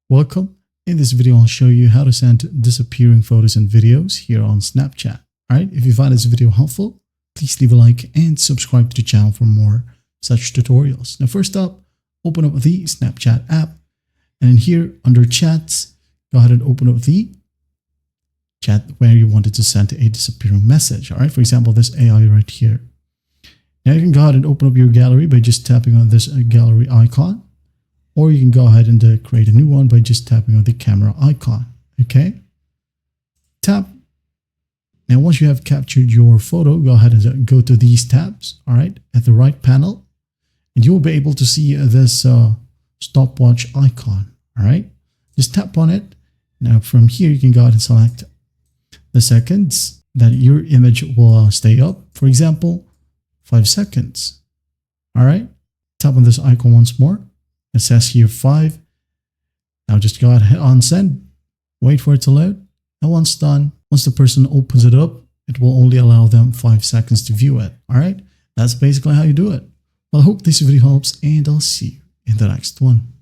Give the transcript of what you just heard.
Welcome. In this video, I'll show you how to send disappearing photos and videos here on Snapchat. All right, if you find this video helpful, please leave a like and subscribe to the channel for more such tutorials. Now, first up, open up the Snapchat app. And in here, under chats, go ahead and open up the chat where you wanted to send a disappearing message. All right, for example, this AI right here. Now you can go ahead and open up your gallery by just tapping on this gallery icon. Or you can go ahead and create a new one by just tapping on the camera icon. Okay. Tap. Now, once you have captured your photo, go ahead and go to these tabs. All right. At the right panel. And you will be able to see this stopwatch icon. All right. Just tap on it. Now, from here, you can go ahead and select the seconds that your image will stay up. For example, 5 seconds. All right. Tap on this icon once more. It says here 5. Now just go ahead on send. Wait for it to load. And once done, once the person opens it up, it will only allow them 5 seconds to view it. All right. That's basically how you do it. Well, I hope this video helps and I'll see you in the next one.